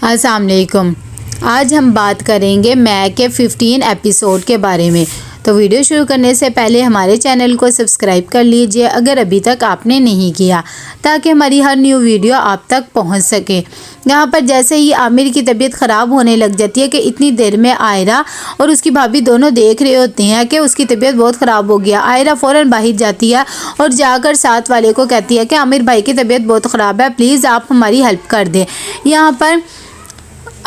अस्सलाम वालेकुम। आज हम बात करेंगे मैं के 15 एपिसोड के बारे में। तो वीडियो शुरू करने से पहले हमारे चैनल को सब्सक्राइब कर लीजिए अगर अभी तक आपने नहीं किया, ताकि हमारी हर न्यू वीडियो आप तक पहुंच सके। यहाँ पर जैसे ही आमिर की तबीयत ख़राब होने लग जाती है कि इतनी देर में आयरा और उसकी भाभी दोनों देख रहे होते हैं कि उसकी तबीयत बहुत ख़राब हो गया। आयरा फ़ौरन बाहर जाती है और जाकर साथ वाले को कहती है कि आमिर भाई की तबीयत बहुत ख़राब है, प्लीज़ आप हमारी हेल्प कर दें। यहाँ पर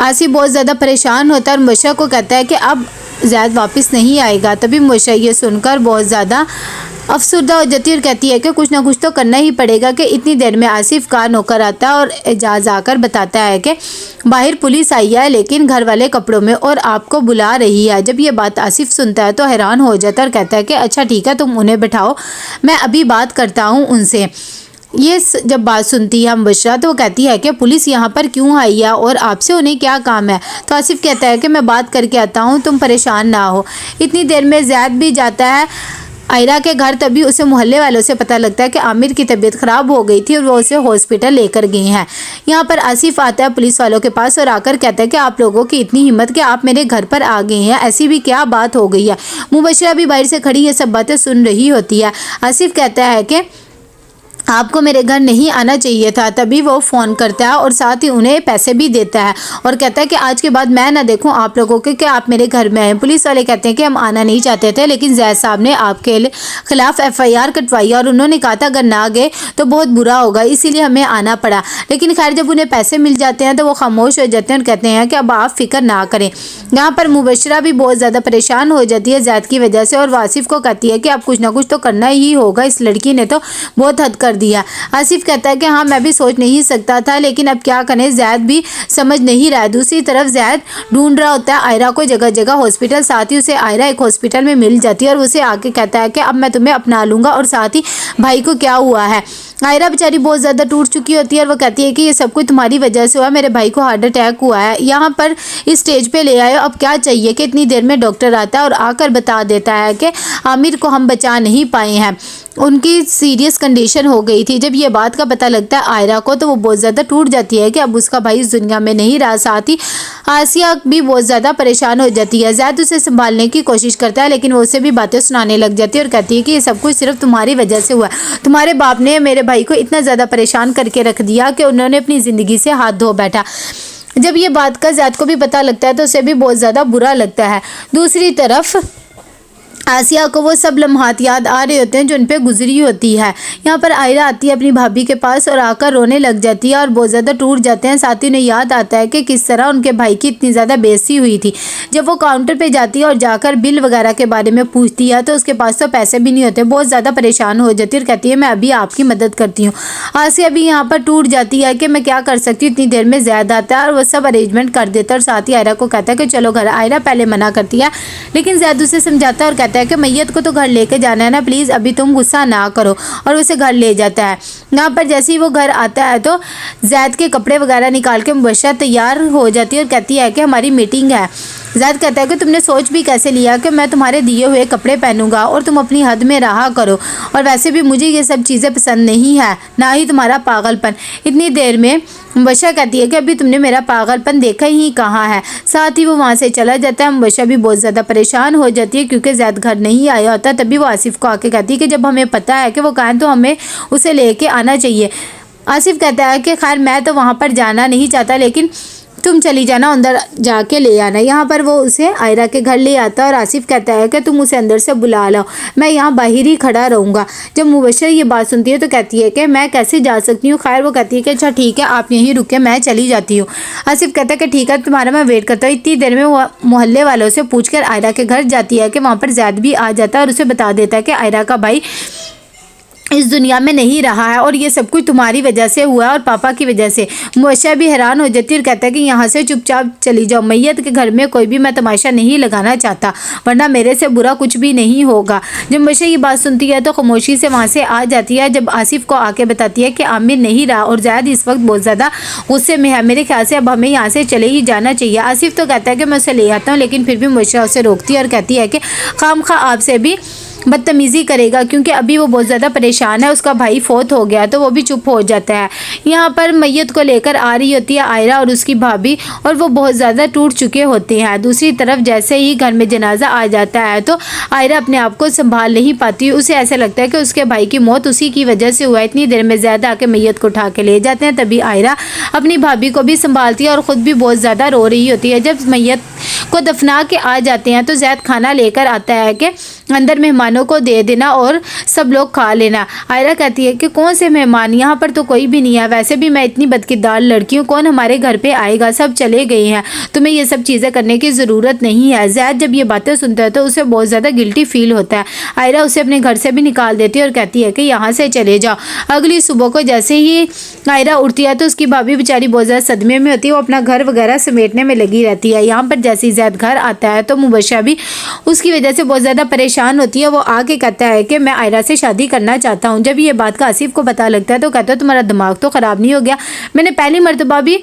आसिफ बहुत ज़्यादा परेशान होता है और मुबशरा को कहता है कि अब ज़ैद वापस नहीं आएगा। तभी मुबशरा ये सुनकर बहुत ज़्यादा अफसरदा हो जाती है और कहती है कि कुछ ना कुछ तो करना ही पड़ेगा। कि इतनी देर में आसिफ का नौकर आता है और एजाज आकर बताता है कि बाहर पुलिस आई है, लेकिन घर वाले कपड़ों में, और आपको बुला रही है। जब ये बात आसिफ सुनता है तो हैरान हो जाता है और कहता है कि अच्छा ठीक है, तुम उन्हें बैठाओ, मैं अभी बात करता हूँ उनसे। ये जब बात सुनती है मुबशरा तो वो कहती है कि पुलिस यहाँ पर क्यों आई है और आपसे उन्हें क्या काम है। तो आसिफ कहता है कि मैं बात करके आता हूँ, तुम परेशान ना हो। इतनी देर में ज़ैद भी जाता है आयरा के घर। तभी उसे मोहल्ले वालों से पता लगता है कि आमिर की तबीयत ख़राब हो गई थी और वो उसे हॉस्पिटल लेकर गए हैं। यहाँ पर आसिफ आता है पुलिस वालों के पास और आकर कहता है कि आप लोगों की इतनी हिम्मत कि आप मेरे घर पर आ गए हैं, ऐसी भी क्या बात हो गई है। मुबशरा भी बाहर से खड़ी ये सब बातें सुन रही होती है। आसिफ कहता है कि आपको मेरे घर नहीं आना चाहिए था। तभी वो फ़ोन करता है और साथ ही उन्हें पैसे भी देता है और कहता है कि आज के बाद मैं ना देखूं आप लोगों के कि आप मेरे घर में आए। पुलिस वाले कहते हैं कि हम आना नहीं चाहते थे, लेकिन ज़ैद साहब ने आपके खिलाफ FIR कटवाई और उन्होंने कहा था अगर ना गए तो बहुत बुरा होगा, इसीलिए हमें आना पड़ा। लेकिन खैर जब उन्हें पैसे मिल जाते हैं तो वो खामोश हो जाते हैं और कहते हैं कि अब आप फिक्र ना करें। यहाँ पर मुबशरा भी बहुत ज़्यादा परेशान हो जाती है ज़ैद की वजह से और आसिफ को कहती है कि अब कुछ ना कुछ तो करना ही होगा, इस लड़की ने तो बहुत हद कर दिया। आसिफ कहता है कि हाँ मैं भी सोच नहीं सकता था, लेकिन अब क्या करें, ज़ैद भी समझ नहीं रहा है। दूसरी तरफ ज़ैद ढूंढ रहा होता है आयरा को जगह जगह हॉस्पिटल। साथ ही उसे आयरा एक हॉस्पिटल में मिल जाती है और उसे आके कहता है कि अब मैं तुम्हें अपना लूँगा और साथ ही भाई को क्या हुआ है। आयरा बेचारी बहुत ज़्यादा टूट चुकी होती है और वो कहती है कि ये सब कुछ तुम्हारी वजह से हुआ, मेरे भाई को हार्ट अटैक हुआ है, यहाँ पर इस स्टेज पे ले आए, अब क्या चाहिए। कि इतनी देर में डॉक्टर आता है और आकर बता देता है कि आमिर को हम बचा नहीं पाए हैं, उनकी सीरियस कंडीशन हो गई थी। जब ये बात का पता लगता है आयरा को तो वो बहुत ज़्यादा टूट जाती है कि अब उसका भाई इस दुनिया में नहीं रहा। साथ ही आसिया भी बहुत ज़्यादा परेशान हो जाती है। ज़ैद उसे संभालने की कोशिश करता है, लेकिन वो उसे भी बातें सुनाने लग जाती है और कहती है कि ये सब कुछ सिर्फ तुम्हारी वजह से हुआ। तुम्हारे बाप ने मेरे भाई को इतना ज़्यादा परेशान करके रख दिया कि उन्होंने अपनी ज़िंदगी से हाथ धो बैठा। जब ये बात का ज़ैद को भी पता लगता है तो उसे भी बहुत ज़्यादा बुरा लगता है। दूसरी तरफ आसिया को वो सब लम्हात याद आ रहे होते हैं जो उन पे गुजरी होती है। यहाँ पर आयरा आती है अपनी भाभी के पास और आकर रोने लग जाती है और बहुत ज़्यादा टूट जाते हैं। साथ ही उन्हें याद आता है कि किस तरह उनके भाई की इतनी ज़्यादा बेइज्जती हुई थी। जब वो काउंटर पे जाती है और जाकर बिल वगैरह के बारे में पूछती है तो उसके पास तो पैसे भी नहीं होते। बहुत ज़्यादा परेशान हो जाती है और कहती है मैं अभी आपकी मदद करती हूँ। आसिया भी यहाँ पर टूट जाती है कि मैं क्या कर सकती हूँ। इतनी देर में ज़ैद आता है और वो सब अरेंजमेंट कर देता है और साथ ही आयरा को कहता है कि चलो घर। आयरा पहले मना करती है, लेकिन ज़ैद उसे समझाता है और कहता है कि मैयत को तो घर लेके जाना है ना, प्लीज़ अभी तुम गुस्सा ना करो, और उसे घर ले जाता है। यहाँ पर जैसे ही वो घर आता है तो ज़ैद के कपड़े वगैरह निकाल के मुबशरा तैयार हो जाती है और कहती है कि हमारी मीटिंग है। ज़ैद कहता है कि तुमने सोच भी कैसे लिया कि मैं तुम्हारे दिए हुए कपड़े पहनूंगा और तुम अपनी हद में रहा करो, और वैसे भी मुझे ये सब चीज़ें पसंद नहीं है, ना ही तुम्हारा पागलपन। इतनी देर में मुबशरा कहती है कि अभी तुमने मेरा पागलपन देखा ही कहाँ है। साथ ही वो वहाँ से चला जाता है। मुबशरा भी बहुत ज़्यादा परेशान हो जाती है क्योंकि ज़ैद घर नहीं आया होता। तभी वो आसिफ को आके कहती है कि जब हमें पता है कि वो कहाँ तो हमें उसे लेके आना चाहिए। आसिफ कहता है कि खैर मैं तो वहाँ पर जाना नहीं चाहता, लेकिन तुम चली जाना, अंदर जाके ले आना। यहाँ पर वो उसे आयरा के घर ले आता है और आसिफ कहता है कि तुम उसे अंदर से बुला लो, मैं यहाँ बाहर ही खड़ा रहूँगा। जब मुबशरा ये बात सुनती है तो कहती है कि मैं कैसे जा सकती हूँ। खैर वो कहती है कि अच्छा ठीक है, आप यहीं रुके, मैं चली जाती हूँ। आसिफ कहता है कि ठीक है, तुम्हारा मैं वेट करता हूँ। इतनी देर में वो मोहल्ले वालों से पूछकर आयरा के घर जाती है कि वहाँ पर ज़ैद भी आ जाता है और उसे बता देता है कि आयरा का भाई इस दुनिया में नहीं रहा है और ये सब कुछ तुम्हारी वजह से हुआ है और पापा की वजह से। मुबशरा भी हैरान हो जाती है और कहता है कि यहाँ से चुपचाप चली जाओ, मैयत के घर में कोई भी मैं तमाशा नहीं लगाना चाहता, वरना मेरे से बुरा कुछ भी नहीं होगा। जब मुबशरा ये बात सुनती है तो खामोशी से वहाँ से आ जाती है। जब आसिफ को आके बताती है कि आमिर नहीं रहा और ज़ैद इस वक्त बहुत ज़्यादा गुस्से में है, मेरे ख्याल से अब हमें यहाँ से चले ही जाना चाहिए। आसिफ तो कहता है कि मैं उसे ले आता हूँ, लेकिन फिर भी मुबशरा उसे रोकती है और कहती है कि खामखा आपसे भी बदतमीज़ी करेगा, क्योंकि अभी वो बहुत ज़्यादा परेशान है, उसका भाई फोत हो गया तो वो भी चुप हो जाता है। यहाँ पर मैयत को लेकर आ रही होती है आयरा और उसकी भाभी, और वो बहुत ज़्यादा टूट चुके होते हैं। दूसरी तरफ जैसे ही घर में जनाजा आ जाता है तो आयरा अपने आप को संभाल नहीं पाती। उसे ऐसा लगता है कि उसके भाई की मौत उसी की वजह से हुआ। इतनी देर में ज़ैद आके मैयत को उठा के ले जाते हैं। तभी आयरा अपनी भाभी को भी संभालती है और ख़ुद भी बहुत ज़्यादा रो रही होती है। जब मैयत को दफना के आ जाते हैं तो ज़ैद खाना लेकर आता है कि अंदर मेहमानों को दे देना और सब लोग खा लेना। आयरा कहती है कि कौन से मेहमान, यहाँ पर तो कोई भी नहीं है, वैसे भी मैं इतनी बदकिरदार लड़की हूँ, कौन हमारे घर पे आएगा, सब चले गए हैं, तुम्हें ये सब चीज़ें करने की ज़रूरत नहीं है। ज़ैद जब ये बातें सुनता है तो उसे बहुत ज़्यादा गिल्टी फील होता है। आयरा उसे अपने घर से भी निकाल देती है और कहती है कि यहाँ से चले जाओ। अगली सुबह को जैसे ही आयरा उठती है तो उसकी भाभी बेचारी बहुत ज़्यादा सदमे में होती है, वो अपना घर वगैरह समेटने में लगी रहती है। यहाँ पर जैसे ही ज़ैद घर आता है तो मुबशरा भी उसकी वजह से बहुत ज़्यादा परेशान होती है। वो आके कहता है कि मैं आयरा से शादी करना चाहता हूँ। जब ये बात का आसिफ को पता लगता है तो कहता है तुम्हारा दिमाग तो ख़राब नहीं हो गया, मैंने पहली मर्तबा भी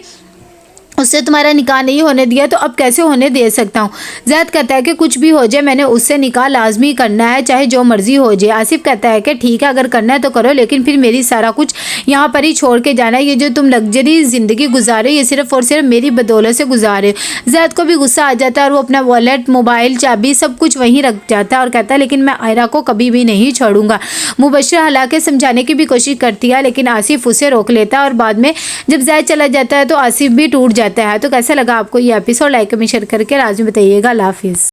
उससे तुम्हारा निकाह नहीं होने दिया तो अब कैसे होने दे सकता हूँ। ज़ैद कहता है कि कुछ भी हो जाए मैंने उससे निकाह लाजमी करना है, चाहे जो मर्जी हो जाए। आसिफ कहता है कि ठीक है, अगर करना है तो करो, लेकिन फिर मेरी सारा कुछ यहाँ पर ही छोड़ के जाना है। ये जो तुम लग्जरी ज़िंदगी गुजारे ये सिर्फ और सिर्फ मेरी बदौलत से गुजारे। ज़ैद को भी गुस्सा आ जाता है और वो अपना वॉलेट, मोबाइल, चाबी सब कुछ वहीं रख जाता है और कहता है लेकिन मैं आयरा को कभी भी नहीं छोड़ूंगा। मुबशरा हालांकि समझाने की भी कोशिश करती है लेकिन आसिफ उसे रोक लेता है और बाद में जब ज़ैद चला जाता है तो आसिफ भी टूट जाता है। तो कैसा लगा आपको ये एपिसोड? लाइक कमेंट शेयर करके लाजमी बताइएगा। अल्लाह हाफिज़।